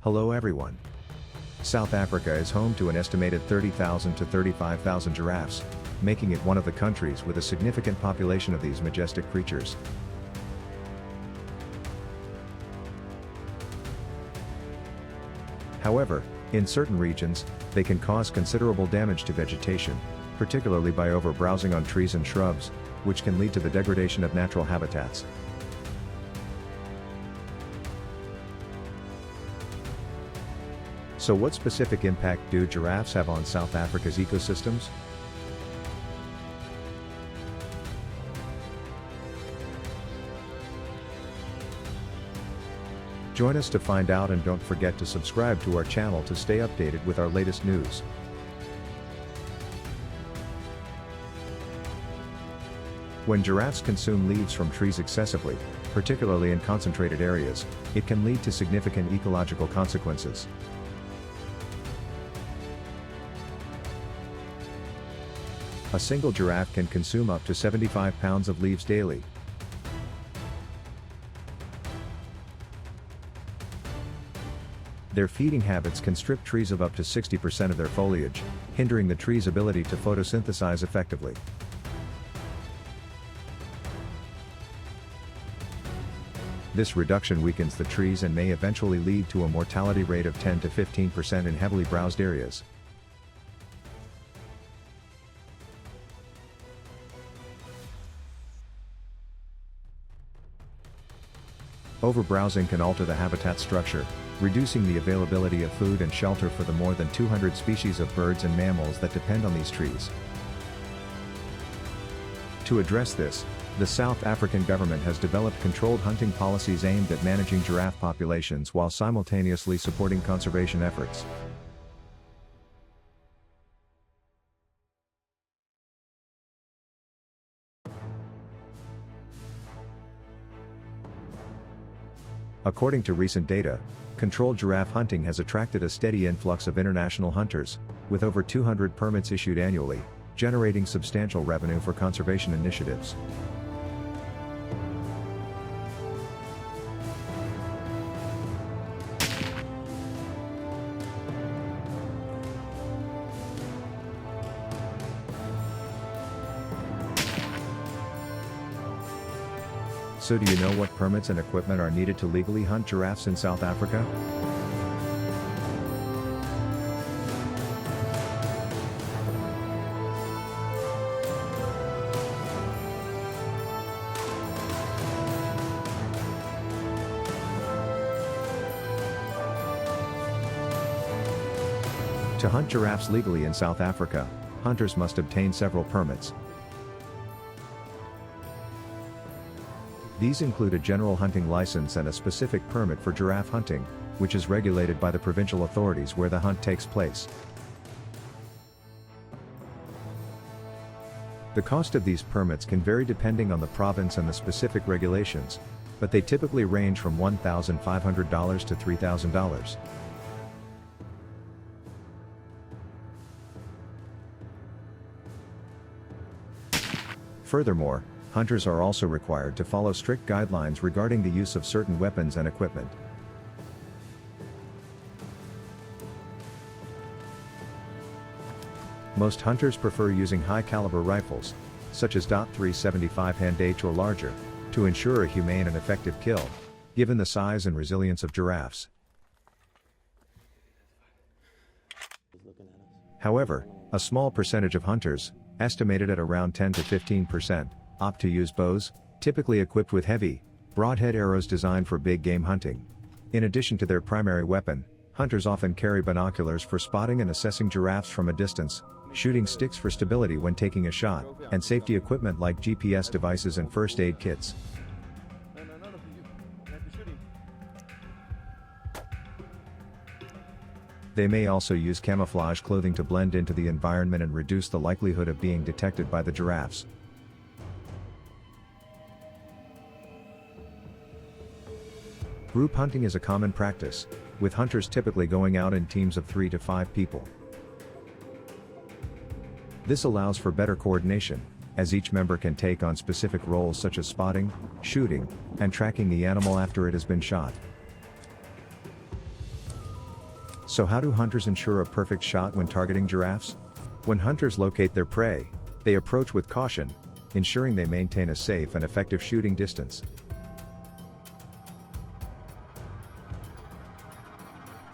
Hello everyone. South Africa is home to an estimated 30,000 to 35,000 giraffes, making it one of the countries with a significant population of these majestic creatures. However, in certain regions, they can cause considerable damage to vegetation, particularly by overbrowsing on trees and shrubs, which can lead to the degradation of natural habitats. So what specific impact do giraffes have on South Africa's ecosystems? Join us to find out, and don't forget to subscribe to our channel to stay updated with our latest news. When giraffes consume leaves from trees excessively, particularly in concentrated areas, it can lead to significant ecological consequences. A single giraffe can consume up to 75 pounds of leaves daily. Their feeding habits can strip trees of up to 60% of their foliage, hindering the tree's ability to photosynthesize effectively. This reduction weakens the trees and may eventually lead to a mortality rate of 10 to 15% in heavily browsed areas. Overbrowsing can alter the habitat structure, reducing the availability of food and shelter for the more than 200 species of birds and mammals that depend on these trees. To address this, the South African government has developed controlled hunting policies aimed at managing giraffe populations while simultaneously supporting conservation efforts. According to recent data, controlled giraffe hunting has attracted a steady influx of international hunters, with over 200 permits issued annually, generating substantial revenue for conservation initiatives. So do you know what permits and equipment are needed to legally hunt giraffes in South Africa? To hunt giraffes legally in South Africa, hunters must obtain several permits. These include a general hunting license and a specific permit for giraffe hunting, which is regulated by the provincial authorities where the hunt takes place. The cost of these permits can vary depending on the province and the specific regulations, but they typically range from $1,500 to $3,000. Furthermore, hunters are also required to follow strict guidelines regarding the use of certain weapons and equipment. Most hunters prefer using high-caliber rifles, such as .375 Hand-H or larger, to ensure a humane and effective kill, given the size and resilience of giraffes. However, a small percentage of hunters, estimated at around 10 to 15%, opt to use bows, typically equipped with heavy, broadhead arrows designed for big game hunting. In addition to their primary weapon, hunters often carry binoculars for spotting and assessing giraffes from a distance, shooting sticks for stability when taking a shot, and safety equipment like GPS devices and first aid kits. They may also use camouflage clothing to blend into the environment and reduce the likelihood of being detected by the giraffes. Group hunting is a common practice, with hunters typically going out in teams of 3 to 5 people. This allows for better coordination, as each member can take on specific roles such as spotting, shooting, and tracking the animal after it has been shot. So how do hunters ensure a perfect shot when targeting giraffes? When hunters locate their prey, they approach with caution, ensuring they maintain a safe and effective shooting distance.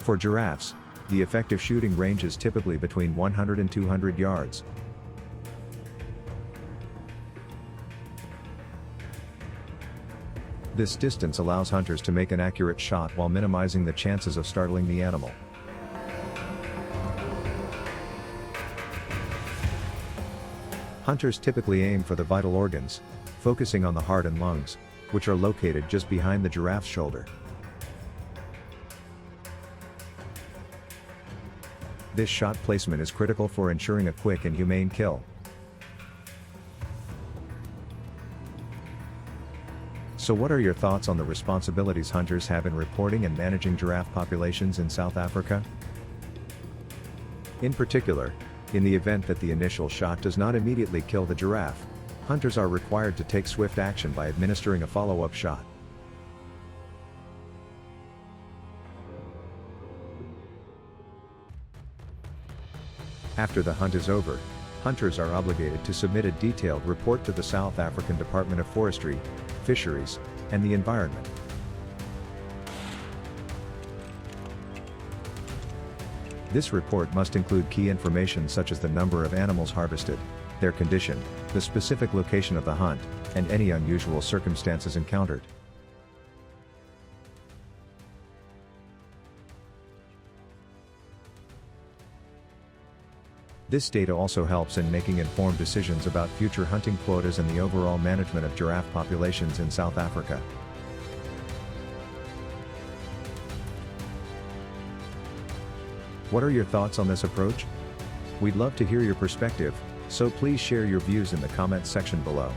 For giraffes, the effective shooting range is typically between 100 and 200 yards. This distance allows hunters to make an accurate shot while minimizing the chances of startling the animal. Hunters typically aim for the vital organs, focusing on the heart and lungs, which are located just behind the giraffe's shoulder. This shot placement is critical for ensuring a quick and humane kill. So what are your thoughts on the responsibilities hunters have in reporting and managing giraffe populations in South Africa? In particular, in the event that the initial shot does not immediately kill the giraffe, hunters are required to take swift action by administering a follow-up shot. After the hunt is over, hunters are obligated to submit a detailed report to the South African Department of Forestry, Fisheries, and the Environment. This report must include key information such as the number of animals harvested, their condition, the specific location of the hunt, and any unusual circumstances encountered. This data also helps in making informed decisions about future hunting quotas and the overall management of giraffe populations in South Africa. What are your thoughts on this approach? We'd love to hear your perspective, so please share your views in the comments section below.